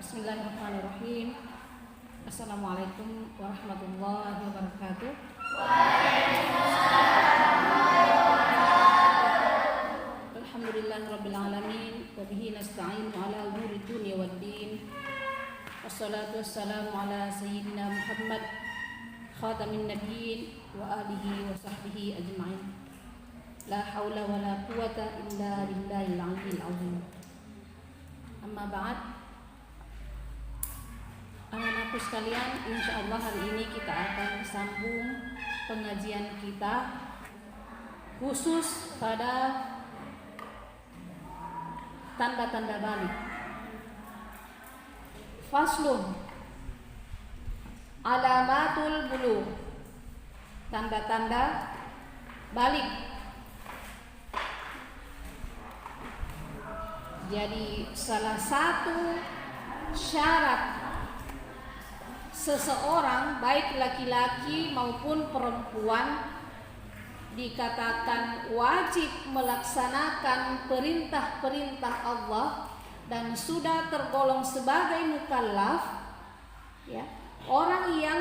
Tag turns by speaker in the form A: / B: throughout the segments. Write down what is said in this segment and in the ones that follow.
A: Bismillahirrahmanirrahim. Assalamualaikum warahmatullahi wabarakatuh. Alhamdulillahirabbil alamin wa bihi nasta'in ala umuri dunya waddin. Wassalatu wassalamu ala sayyidina Muhammad khatamin nabiyyin wa alihi wa sahbihi ajma'in. La haula wa la quwata illa billahil aliyyil azim. Amma ba'd. Anak-anakku sekalian, insya Allah hari ini kita akan sambung pengajian kita khusus pada tanda-tanda balik. Faslun alamatul bulugh, tanda-tanda balik. Jadi salah satu syarat seseorang baik laki-laki maupun perempuan dikatakan wajib melaksanakan perintah-perintah Allah dan sudah tergolong sebagai mukallaf, ya, orang yang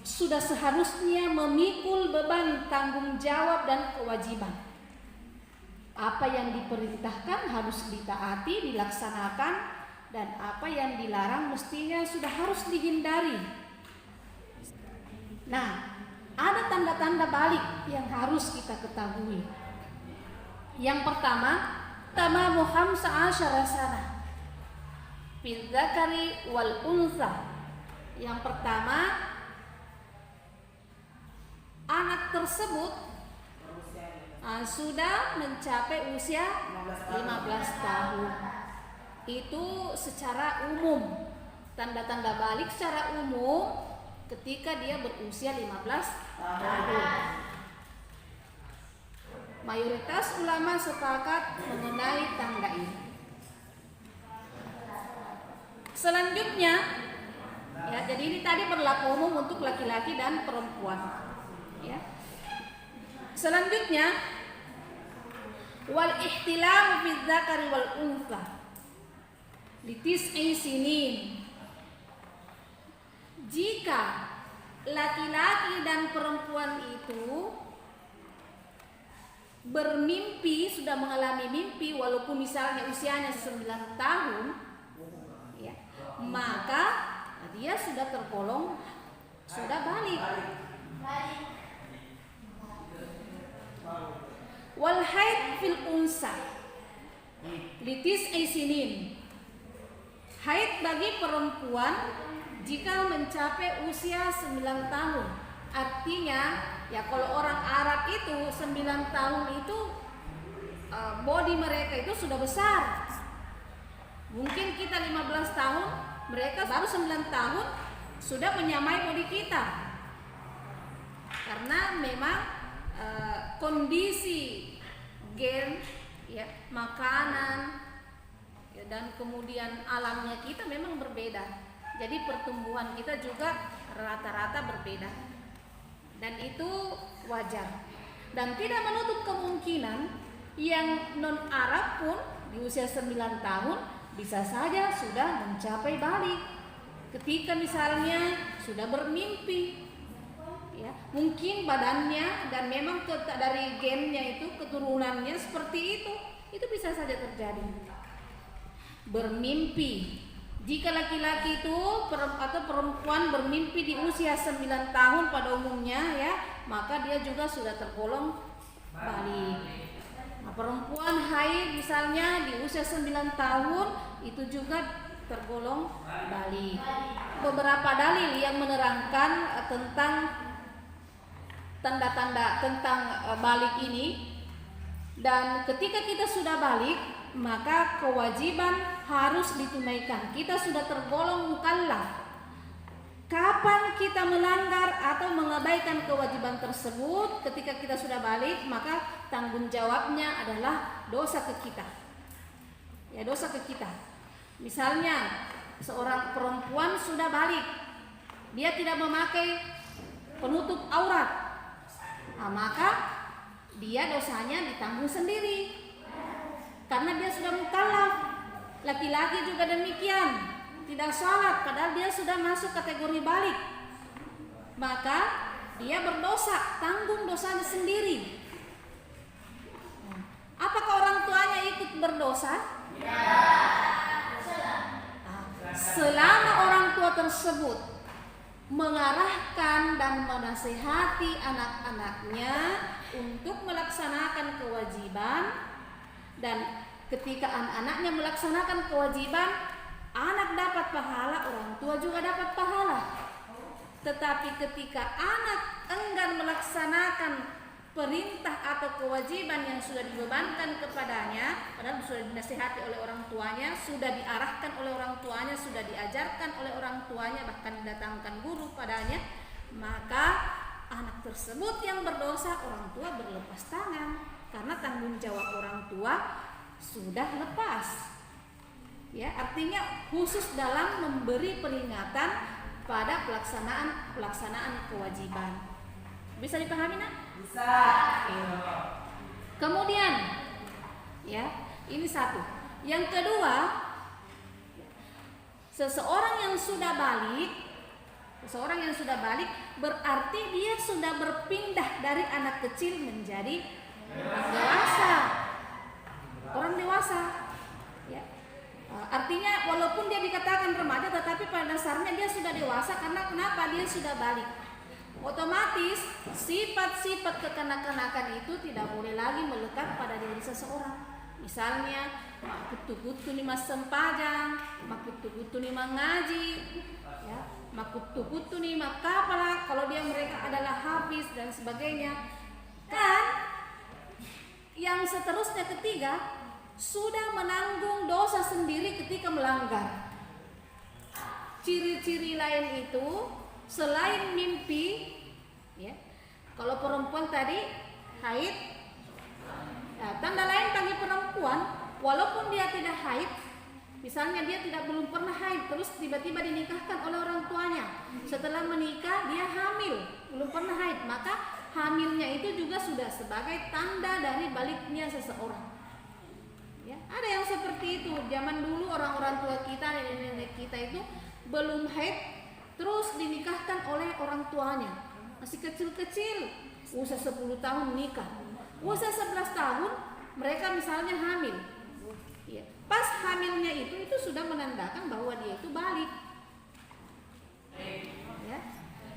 A: sudah seharusnya memikul beban tanggung jawab dan kewajiban. Apa yang diperintahkan harus ditaati, dilaksanakan, dan apa yang dilarang mestinya sudah harus dihindari. Nah, ada tanda-tanda balik yang harus kita ketahui. Yang pertama, tamamu 15 sana fil dzakari wal untha. Yang pertama, anak tersebut sudah mencapai usia 15 tahun. Itu secara umum, tanda-tanda balik secara umum ketika dia berusia 15 tahun. Mayoritas ulama sepakat mengenai tanda ini. Selanjutnya, ya, jadi ini tadi berlaku umum untuk laki-laki dan perempuan, ya. Selanjutnya, wal ihtilam fi dzakari wal untha litis'i sinin. Jika laki-laki dan perempuan itu bermimpi, sudah mengalami mimpi walaupun misalnya usianya 9 tahun, ya, maka dia sudah tergolong sudah balik. Wal haid fil unsa litis'i sinin. Haid bagi perempuan jika mencapai usia 9 tahun. Artinya, ya, kalau orang Arab itu 9 tahun itu body mereka itu sudah besar. Mungkin kita 15 tahun, mereka baru 9 tahun sudah menyamai body kita. Karena memang kondisi gen, ya, makanan, dan kemudian alamnya kita memang berbeda. Jadi pertumbuhan kita juga rata-rata berbeda. Dan itu wajar. Dan tidak menutup kemungkinan yang non-Arab pun di usia 9 tahun bisa saja sudah mencapai balik. Ketika misalnya sudah bermimpi, ya, mungkin badannya dan memang dari gennya itu, keturunannya seperti itu bisa saja terjadi. Bermimpi, jika laki-laki itu atau perempuan bermimpi di usia 9 tahun pada umumnya, ya, maka dia juga sudah tergolong balik. Nah, perempuan haid misalnya di usia 9 tahun itu juga tergolong balik. Beberapa dalil yang menerangkan tentang tanda-tanda tentang balik ini. Dan ketika kita sudah balik, maka kewajiban harus ditunaikan. Kita sudah tergolong mukallaf. Kapan kita melanggar atau mengabaikan kewajiban tersebut ketika kita sudah balik, maka tanggung jawabnya adalah dosa ke kita. Ya, dosa ke kita. Misalnya seorang perempuan sudah balik, dia tidak memakai penutup aurat, maka dia dosanya ditanggung sendiri karena dia sudah mukallaf. Laki-laki juga demikian, tidak sholat padahal dia sudah masuk kategori balik, maka dia berdosa, tanggung dosanya sendiri. Apakah orang tuanya ikut berdosa? Selama orang tua tersebut mengarahkan dan menasihati anak-anaknya untuk melaksanakan kewajiban, dan ketika anak-anaknya melaksanakan kewajiban, anak dapat pahala, orang tua juga dapat pahala. Tetapi ketika anak enggan melaksanakan perintah atau kewajiban yang sudah dibebankan kepadanya, padahal sudah dinasihati oleh orang tuanya, sudah diarahkan oleh orang tuanya, sudah diajarkan oleh orang tuanya, bahkan didatangkan guru padanya, maka anak tersebut yang berdosa, orang tua berlepas tangan karena tanggung jawab orang tua sudah lepas. Ya, artinya khusus dalam memberi peringatan pada pelaksanaan kewajiban. Bisa dipahami, Nak? Bisa. Kemudian, ya, ini satu. Yang kedua, seseorang yang sudah balik berarti dia sudah berpindah dari anak kecil menjadi orang dewasa. Ya. Artinya walaupun dia dikatakan remaja, tetapi pada dasarnya dia sudah dewasa. Karena kenapa? Dia sudah balik. Otomatis sifat-sifat kekanak-kanakan itu tidak boleh lagi melekat pada diri seseorang. Misalnya makutu-kutu ni mas sempajang, makutu-kutu ni mengaji, ya, makutu-kutu ni makapala kalau mereka adalah hafiz dan sebagainya. Dan yang seterusnya ketiga, sudah menanggung dosa sendiri ketika melanggar. Ciri-ciri lain itu selain mimpi, ya, kalau perempuan tadi haid, ya, tanda lain bagi perempuan, walaupun dia tidak haid, misalnya dia belum pernah haid, terus tiba-tiba dinikahkan oleh orang tuanya, setelah menikah dia hamil, belum pernah haid, maka hamilnya itu juga sudah sebagai tanda dari baliknya seseorang. Ya, ada yang seperti itu. Zaman dulu orang-orang tua kita, nenek-nenek kita itu belum haid, terus dinikahkan oleh orang tuanya, masih kecil-kecil, usia 10 tahun nikah, usia 11 tahun mereka misalnya hamil. Ya, pas hamilnya itu sudah menandakan bahwa dia itu balik. Ya.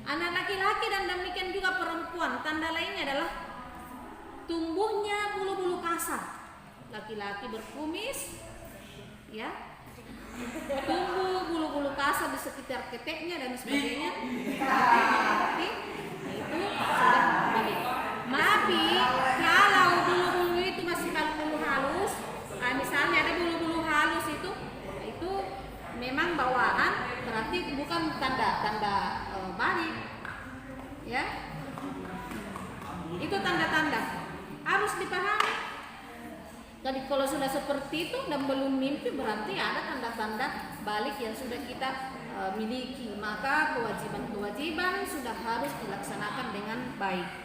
A: Anak laki-laki dan demikian juga perempuan, tanda lainnya adalah tumbuhnya bulu-bulu kasar. Laki-laki berkumis, ya, tumbuh bulu-bulu kasar di sekitar keteknya dan sebagainya. Laki-laki itu sudah balik. Tapi kalau bulu-bulu itu masih bulu halus, misalnya ada bulu-bulu halus itu memang bawaan, berarti bukan tanda-tanda balik. Ya, itu tanda-tanda harus dipahami. Jadi kalau sudah seperti itu dan belum mimpi, berarti ada tanda-tanda balik yang sudah kita miliki. Maka kewajiban-kewajiban sudah harus dilaksanakan dengan baik.